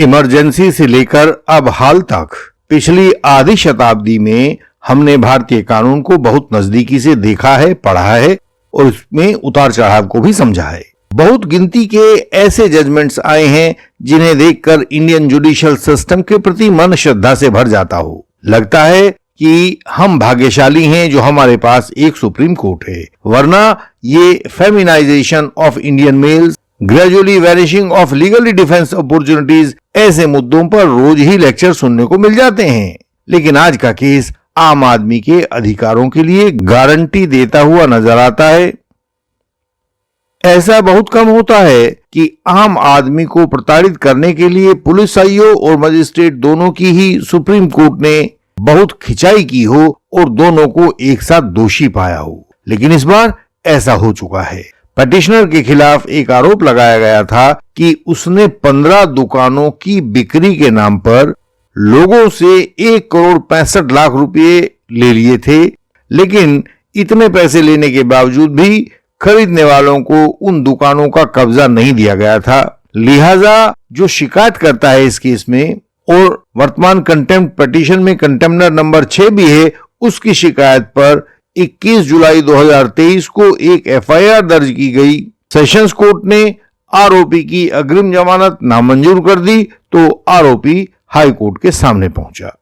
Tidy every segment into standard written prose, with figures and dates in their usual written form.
Emergency से लेकर अब हाल तक पिछली आधी शताब्दी में हमने भारतीय कानून को बहुत नजदीकी से देखा है, पढ़ा है और उसमें उतार चढ़ाव को भी समझा है। बहुत गिनती के ऐसे जजमेंट्स आए हैं जिन्हें देखकर इंडियन जुडिशियल सिस्टम के प्रति मन श्रद्धा से भर जाता हो। लगता है कि हम भाग्यशाली हैं जो हमारे पास एक सुप्रीम कोर्ट है, वरना ये feminisation of Indian males, gradually vanishing of legally defence opportunities, ऐसे मुद्दों पर रोज ही लेक्चर सुनने को मिल जाते हैं। लेकिन आज का केस आम आदमी के अधिकारों के लिए गारंटी देता हुआ नजर आता है। ऐसा बहुत कम होता है कि आम आदमी को प्रताड़ित करने के लिए पुलिस आईओ और मजिस्ट्रेट दोनों की ही सुप्रीम कोर्ट ने बहुत खिंचाई की हो और दोनों को एक साथ दोषी पाया हो। लेकिन इस बार ऐसा हो चुका है। पिटिशनर के खिलाफ एक आरोप लगाया गया था कि उसने 15 दुकानों की बिक्री के नाम पर लोगों से 1,65,00,000 रुपए ले लिए थे, लेकिन इतने पैसे लेने के बावजूद भी खरीदने वालों को उन दुकानों का कब्जा नहीं दिया गया था। लिहाजा जो शिकायत करता है इस केस में और वर्तमान कंटेम्प्ट पिटीशन में कंटेम्नर नंबर 6 भी है, उसकी शिकायत पर 21 जुलाई 2023 को एक एफआईआर दर्ज की गई। सेशंस कोर्ट ने आरोपी की अग्रिम जमानत नामंजूर कर दी तो आरोपी हाई कोर्ट के सामने पहुंचा।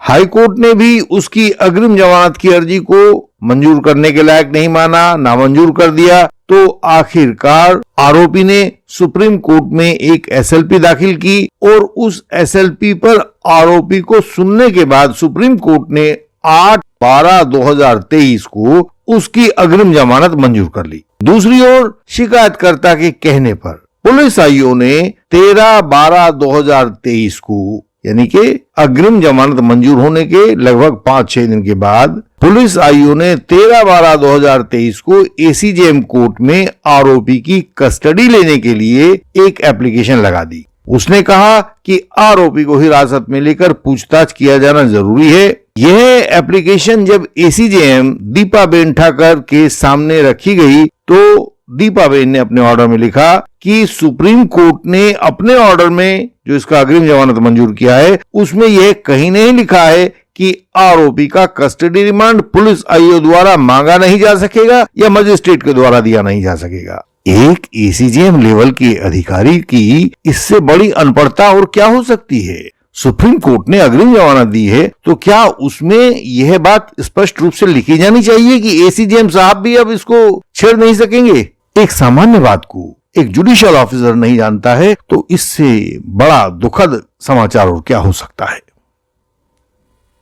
हाई कोर्ट ने भी उसकी अग्रिम जमानत की अर्जी को मंजूर करने के लायक नहीं माना, नामंजूर कर दिया। तो आखिरकार आरोपी ने सुप्रीम कोर्ट में एक एसएलपी दाखिल की और उस एसएलपी पर आरोपी को सुनने के बाद सुप्रीम कोर्ट ने 8/12/2023 को उसकी अग्रिम जमानत मंजूर कर ली। दूसरी ओर शिकायतकर्ता के कहने पर पुलिस आईओ ने 13/12/2023 को, यानी कि अग्रिम जमानत मंजूर होने के लगभग 5-6 दिन के बाद, पुलिस आईओ ने 13/12/2023 को एसीजेएम कोर्ट में आरोपी की कस्टडी लेने के लिए एक एप्लीकेशन लगा दी। उसने कहा कि आरोपी को हिरासत में लेकर पूछताछ किया जाना जरूरी है। यह एप्लीकेशन जब एसीजेएम दीपाबेन ठाकर के सामने रखी गई तो दीपाबेन ने अपने ऑर्डर में लिखा कि सुप्रीम कोर्ट ने अपने ऑर्डर में जो इसका अग्रिम जमानत मंजूर किया है उसमें यह कहीं नहीं लिखा है कि आरोपी का कस्टडी रिमांड पुलिस आईओ द्वारा मांगा नहीं जा सकेगा या मजिस्ट्रेट के द्वारा दिया नहीं जा सकेगा। एक एसीजेएम लेवल के अधिकारी की इससे बड़ी अनपढ़ता और क्या हो सकती है। सुप्रीम कोर्ट ने अग्रिम जमानत दी है तो क्या उसमें यह बात स्पष्ट रूप से लिखी जानी चाहिए कि एसीजेएम साहब भी अब इसको छेड़ नहीं सकेंगे। एक सामान्य बात को एक जुडिशियल ऑफिसर नहीं जानता है तो इससे बड़ा दुखद समाचार और क्या हो सकता है।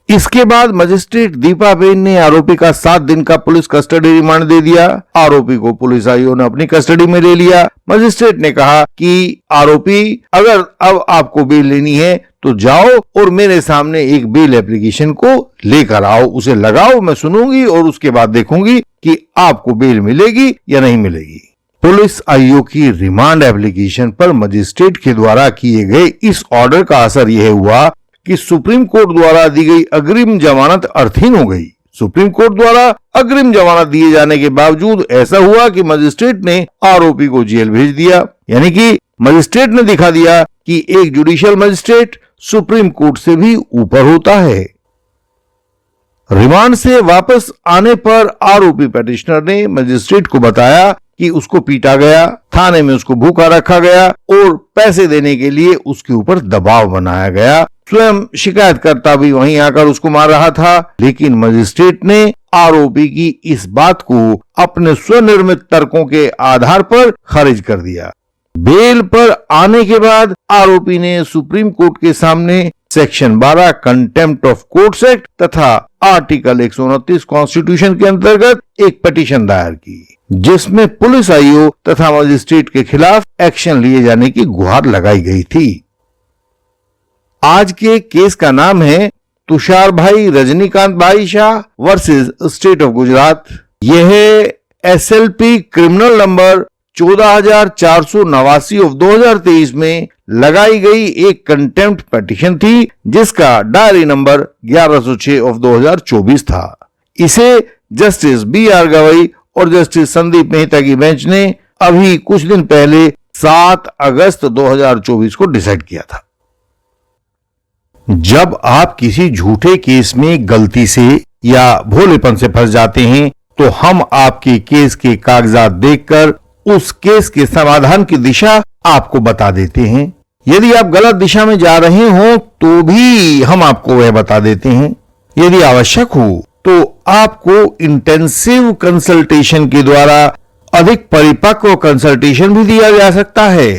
इसके बाद मजिस्ट्रेट दीपाबेन ने आरोपी का 7 दिन का पुलिस कस्टडी रिमांड दे दिया। आरोपी को पुलिस आईओ ने अपनी कस्टडी में ले लिया। मजिस्ट्रेट ने कहा कि आरोपी, अगर अब आपको बेल लेनी है तो जाओ और मेरे सामने एक बेल एप्लीकेशन को लेकर आओ, उसे लगाओ, मैं सुनूंगी और उसके बाद देखूंगी कि आपको बेल मिलेगी या नहीं मिलेगी। पुलिस आईओ की रिमांड एप्लीकेशन पर मजिस्ट्रेट के द्वारा किए गए इस ऑर्डर का असर यह हुआ कि सुप्रीम कोर्ट द्वारा दी गई अग्रिम जमानत अर्थहीन हो गई। सुप्रीम कोर्ट द्वारा अग्रिम जमानत दिए जाने के बावजूद ऐसा हुआ कि मजिस्ट्रेट ने आरोपी को जेल भेज दिया। यानी कि मजिस्ट्रेट ने दिखा दिया कि एक जुडिशियल मजिस्ट्रेट सुप्रीम कोर्ट से भी ऊपर होता है। रिमांड से वापस आने पर आरोपी पिटिशनर ने मजिस्ट्रेट को बताया कि उसको पीटा गया, थाने में उसको भूखा रखा गया और पैसे देने के लिए उसके ऊपर दबाव बनाया गया। स्वयं शिकायतकर्ता भी वहीं आकर उसको मार रहा था, लेकिन मजिस्ट्रेट ने आरोपी की इस बात को अपने स्वनिर्मित तर्कों के आधार पर खारिज कर दिया। बेल पर आने के बाद आरोपी ने सुप्रीम कोर्ट के सामने section 12 contempt of courts act तथा आर्टिकल 129 कॉन्स्टिट्यूशन के अंतर्गत एक पिटीशन दायर की, जिसमें पुलिस आईओ तथा मजिस्ट्रेट के खिलाफ एक्शन लिए जाने की गुहार लगाई गई थी। आज के केस का नाम है तुषार भाई रजनीकांत भाई Shah versus state of Gujarat. यह एसएलपी क्रिमिनल नंबर 14,489 ऑफ 2023 में लगाई गई एक कंटेम्प्ट पिटीशन थी, जिसका डायरी नंबर 1106 ऑफ 2024 था। इसे जस्टिस बी आर गवई और जस्टिस संदीप मेहता की बेंच ने अभी कुछ दिन पहले 7 अगस्त 2024 को डिसाइड किया था। जब आप किसी झूठे केस में गलती से या भोलेपन से फंस जाते हैं तो हम आपके केस के कागजात देखकर उस केस के समाधान की दिशा आपको बता देते हैं। यदि आप गलत दिशा में जा रहे हो तो भी हम आपको वह बता देते हैं। यदि आवश्यक हो तो आपको इंटेंसिव कंसल्टेशन के द्वारा अधिक परिपक्व कंसल्टेशन भी दिया जा सकता है।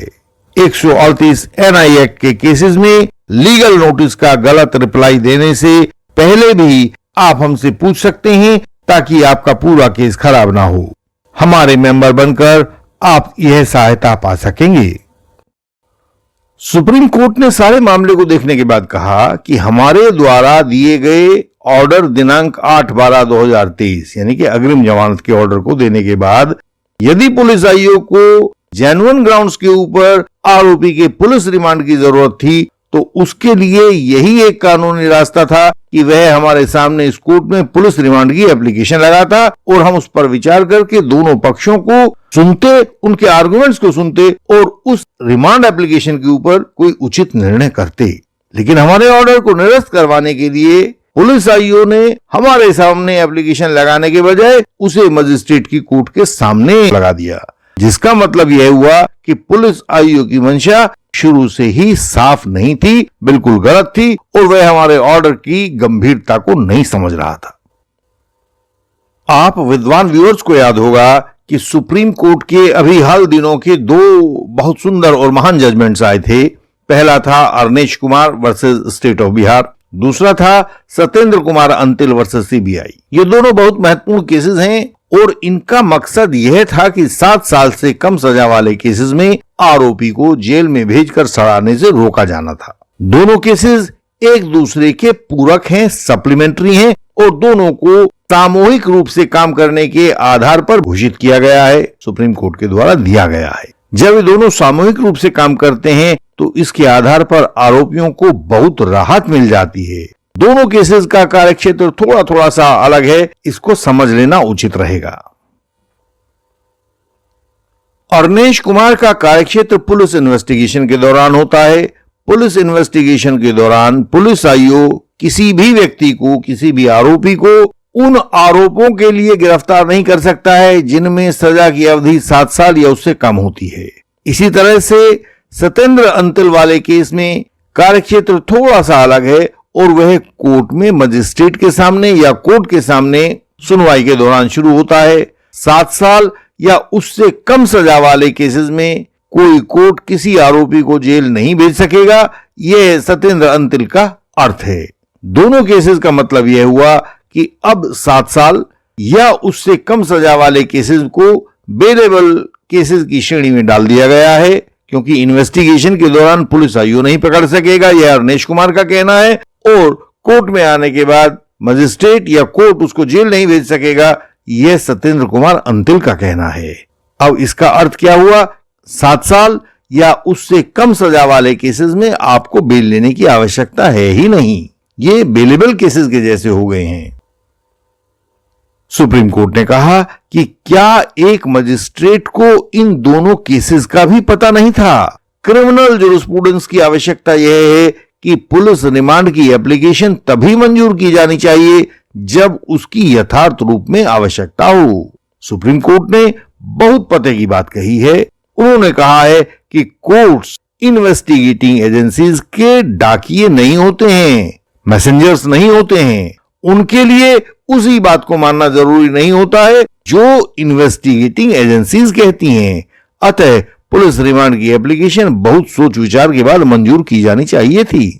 138 NI एक्ट के केसेस में लीगल नोटिस का गलत रिप्लाई देने से पहले भी आप हमसे पूछ सकते हैं ताकि आपका पूरा केस खराब ना हो। हमारे मेंबर बनकर आप यह सहायता पा सकेंगे। सुप्रीम कोर्ट ने सारे मामले को देखने के बाद कहा कि हमारे द्वारा दिए गए ऑर्डर दिनांक 8/12/2023 यानी कि अग्रिम जमानत के ऑर्डर को देने के बाद यदि पुलिस आयोग को जेन्युइन ग्राउंड्स के ऊपर आरोपी के पुलिस रिमांड की जरूरत थी तो उसके लिए यही एक कानूनी रास्ता था कि वह हमारे सामने इस कोर्ट में पुलिस रिमांड की एप्लीकेशन लगाता और हम उस पर विचार करके दोनों पक्षों को सुनते, उनके आर्गुमेंट्स को सुनते और उस रिमांड एप्लीकेशन के ऊपर कोई उचित निर्णय करते। लेकिन हमारे ऑर्डर को निरस्त करवाने के लिए पुलिस आयोग ने हमारे सामने एप्लीकेशन लगाने के बजाय उसे मजिस्ट्रेट की कोर्ट के सामने लगा दिया, जिसका मतलब यह हुआ कि पुलिस आयोग की मंशा शुरू से ही साफ नहीं थी, बिल्कुल गलत थी और वह हमारे ऑर्डर की गंभीरता को नहीं समझ रहा था। आप विद्वान व्यूअर्स को याद होगा कि सुप्रीम कोर्ट के अभी हाल दिनों के 2 बहुत सुंदर और महान जजमेंट्स आए थे। पहला था Arnesh Kumar versus state of Bihar, दूसरा था सत्येंद्र कुमार अंतिल वर्सेस CBI। ये दोनों बहुत महत्वपूर्ण केसेस हैं और इनका मकसद यह था कि 7 साल से कम सजा वाले केसेस में आरोपी को जेल में भेजकर सड़ाने से रोका जाना था। दोनों केसेस एक दूसरे के पूरक हैं, सप्लीमेंट्री हैं और दोनों को सामूहिक रूप से काम करने के आधार पर घोषित किया गया है, सुप्रीम कोर्ट के द्वारा दिया गया है। जब ये दोनों सामूहिक रूप से काम करते हैं तो इसके आधार पर आरोपियों को बहुत राहत मिल जाती है। दोनों केसेस का कार्यक्षेत्र थोड़ा थोड़ा सा अलग है, इसको समझ लेना उचित रहेगा। अर्नेश कुमार का कार्यक्षेत्र पुलिस इन्वेस्टिगेशन के दौरान होता है। पुलिस इन्वेस्टिगेशन के दौरान पुलिस आयोग किसी भी व्यक्ति को, किसी भी आरोपी को उन आरोपों के लिए गिरफ्तार नहीं कर सकता है जिनमें सजा की अवधि 7 साल या उससे कम होती है। इसी तरह से सत्येंद्र अंतिल वाले केस में कार्यक्षेत्र थोड़ा सा अलग है और वह कोर्ट में मजिस्ट्रेट के सामने या कोर्ट के सामने सुनवाई के दौरान शुरू होता है। 7 साल या उससे कम सजा वाले केसेस में कोई कोर्ट किसी आरोपी को जेल नहीं भेज सकेगा, यह सत्येंद्र अंतिल का अर्थ है। दोनों केसेस का मतलब यह हुआ कि अब 7 साल या उससे कम सजा वाले केसेस को बेलेबल केसेस की श्रेणी में डाल दिया गया है, क्योंकि इन्वेस्टिगेशन के दौरान पुलिस आयोग नहीं पकड़ सकेगा, यह अर्नेश कुमार का कहना है, और कोर्ट में आने के बाद मजिस्ट्रेट या कोर्ट उसको जेल नहीं भेज सकेगा, यह सत्येंद्र कुमार अंतिल का कहना है। अब इसका अर्थ क्या हुआ? 7 साल या उससे कम सजा वाले केसेस में आपको बेल लेने की आवश्यकता है ही नहीं, ये बेलेबल केसेस के जैसे हो गए हैं। सुप्रीम कोर्ट ने कहा कि क्या एक मजिस्ट्रेट को इन दोनों केसेस का भी पता नहीं था? क्रिमिनल जूरिस्प्रूडेंस की आवश्यकता यह है कि पुलिस रिमांड की एप्लीकेशन तभी मंजूर की जानी चाहिए जब उसकी यथार्थ रूप में आवश्यकता हो। सुप्रीम कोर्ट ने बहुत पते की बात कही है। उन्होंने कहा है कि कोर्ट्स इन्वेस्टिगेटिंग एजेंसीज के डाकिये नहीं होते हैं, मैसेंजर्स नहीं होते हैं। उनके लिए उसी बात को मानना जरूरी नहीं होता है जो इन्वेस्टिगेटिंग एजेंसीज कहती हैं। अतः पुलिस रिमांड की एप्लीकेशन बहुत सोच विचार के बाद मंजूर की जानी चाहिए थी।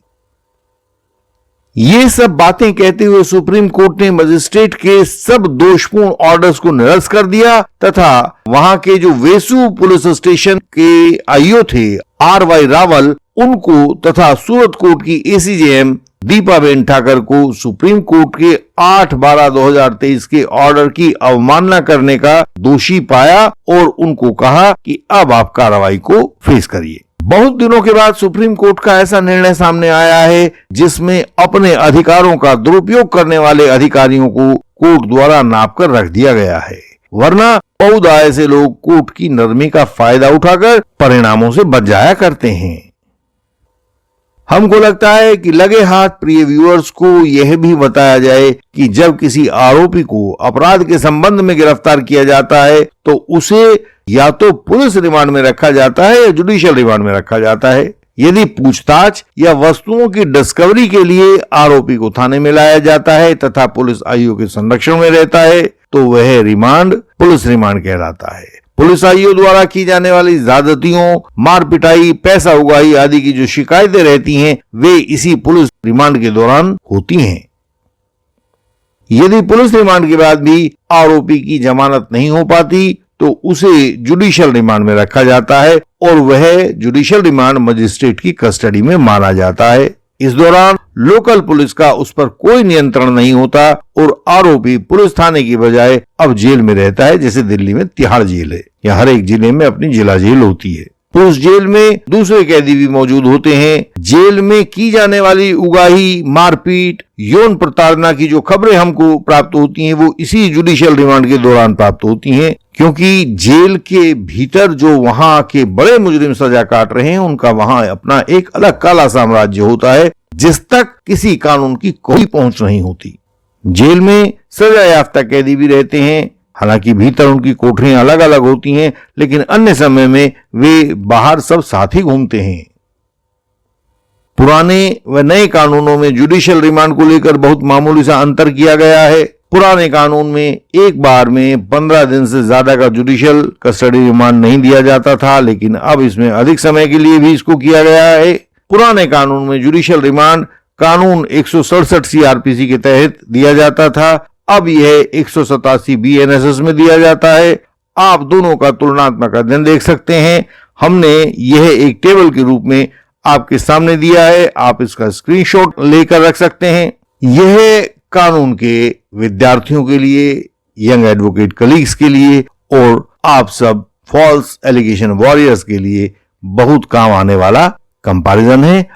ये सब बातें कहते हुए सुप्रीम कोर्ट ने मजिस्ट्रेट के सब दोषपूर्ण ऑर्डर्स को निरस्त कर दिया तथा वहां के जो वेसु पुलिस स्टेशन के आईओ थे RY रावल, उनको तथा सूरत कोर्ट की ACJM दीपाबेन ठाकर को सुप्रीम कोर्ट के 8/12/2023 के ऑर्डर की अवमानना करने का दोषी पाया और उनको कहा कि अब आप कार्रवाई को फेस करिए। बहुत दिनों के बाद सुप्रीम कोर्ट का ऐसा निर्णय सामने आया है जिसमें अपने अधिकारों का दुरुपयोग करने वाले अधिकारियों को कोर्ट द्वारा नाप कर रख दिया गया है। वरना बहुधा ऐसे लोग कोर्ट की नरमी का फायदा उठाकर परिणामों से बच जाया करते हैं। हमको लगता है कि लगे हाथ प्रिय व्यूअर्स को यह भी बताया जाए कि जब किसी आरोपी को अपराध के संबंध में गिरफ्तार किया जाता है तो उसे या तो पुलिस रिमांड में रखा जाता है या जुडिशियल रिमांड में रखा जाता है। यदि पूछताछ या वस्तुओं की डिस्कवरी के लिए आरोपी को थाने में लाया जाता है तथा पुलिस आईओ के संरक्षण में रहता है तो वह रिमांड पुलिस रिमांड कहलाता है। पुलिस आईओ द्वारा की जाने वाली ज्यादतियों, मार पिटाई, पैसा उगाही आदि की जो शिकायतें रहती हैं वे इसी पुलिस रिमांड के दौरान होती हैं। यदि पुलिस रिमांड के बाद भी आरोपी की जमानत नहीं हो पाती तो उसे जुडिशियल रिमांड में रखा जाता है और वह जुडिशियल रिमांड मजिस्ट्रेट की कस्टडी में माना जाता है। इस दौरान लोकल पुलिस का उस पर कोई नियंत्रण नहीं होता और आरोपी पुलिस थाने की बजाय अब जेल में रहता है। जैसे दिल्ली में तिहाड़ जेल है या हर एक जिले में अपनी जिला जेल होती है। पुलिस जेल में दूसरे कैदी भी मौजूद होते हैं। जेल में की जाने वाली उगाही, मारपीट, यौन प्रताड़ना की जो खबरें हमको प्राप्त होती हैं वो इसी जुडिशियल रिमांड के दौरान प्राप्त होती हैं, क्योंकि जेल के भीतर जो वहां के बड़े मुजरिम सजा काट रहे हैं उनका वहां अपना एक अलग काला साम्राज्य होता है जिस तक किसी कानून की कोई पहुंच नहीं होती। जेल में सजा याफ्ता कैदी भी रहते हैं, हालांकि भीतर उनकी कोठरियां अलग अलग होती हैं, लेकिन अन्य समय में वे बाहर सब साथ ही घूमते हैं। पुराने व नए कानूनों में जुडिशियल रिमांड को लेकर बहुत मामूली सा अंतर किया गया है। पुराने कानून में एक बार में 15 दिन से ज्यादा का जुडिशियल कस्टडी रिमांड नहीं दिया जाता था, लेकिन अब इसमें अधिक समय के लिए भी इसको किया गया है। पुराने कानून में जुडिशियल रिमांड कानून 167 सीआरपीसी के तहत दिया जाता था, अब यह 187 बीएनएसएस में दिया जाता है। आप दोनों का तुलनात्मक अध्ययन देख सकते हैं। हमने यह एक टेबल के रूप में आपके सामने दिया है, आप इसका स्क्रीनशॉट लेकर रख सकते हैं। यह कानून के विद्यार्थियों के लिए, यंग एडवोकेट कलीग्स के लिए और आप सब फॉल्स एलिगेशन वॉरियर्स के लिए बहुत काम आने वाला कंपैरिजन है।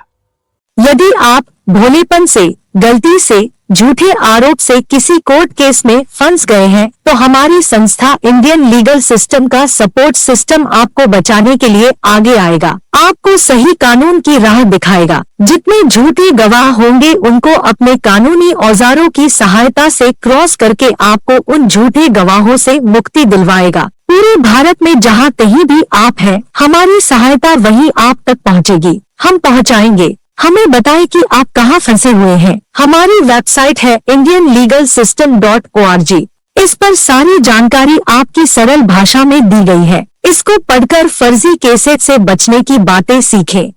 यदि आप भोलेपन से, गलती से, झूठे आरोप से किसी कोर्ट केस में फंस गए हैं तो हमारी संस्था इंडियन लीगल सिस्टम का सपोर्ट सिस्टम आपको बचाने के लिए आगे आएगा, आपको सही कानून की राह दिखाएगा। जितने झूठे गवाह होंगे उनको अपने कानूनी औजारों की सहायता से क्रॉस करके आपको उन झूठे गवाहों से मुक्ति दिलवाएगा। पूरे भारत में जहां कहीं भी आप हैं, हमारी सहायता वहीं आप तक पहुंचेगी। हम पहुंचाएंगे। हमें बताएं कि आप कहां फंसे हुए हैं। हमारी वेबसाइट है indianlegalsystem.org। इस पर सारी जानकारी आपकी सरल भाषा में दी गई है। इसको पढ़कर फर्जी केसेस से बचने की बातें सीखें।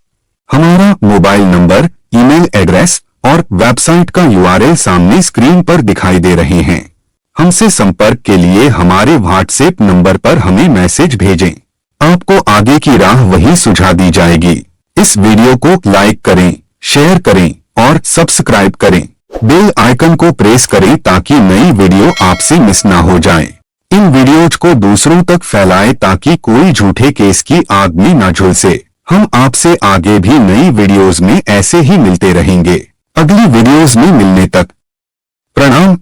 हमारा मोबाइल नंबर, ईमेल एड्रेस और वेबसाइट का URL सामने स्क्रीन पर दिखाई दे रहे हैं। हमसे संपर्क के लिए हमारे व्हाट्सएप नंबर पर हमें मैसेज भेजें। आपको आगे की राह वही सुझा दी जाएगी। इस वीडियो को लाइक करें, शेयर करें और सब्सक्राइब करें। बेल आइकन को प्रेस करें ताकि नई वीडियो आपसे मिस ना हो जाए। इन वीडियोज को दूसरों तक फैलाएं ताकि कोई झूठे केस की आग में न झुलसे। हम आपसे आगे भी नई वीडियोज में ऐसे ही मिलते रहेंगे। अगली वीडियोज में मिलने तक प्रणाम।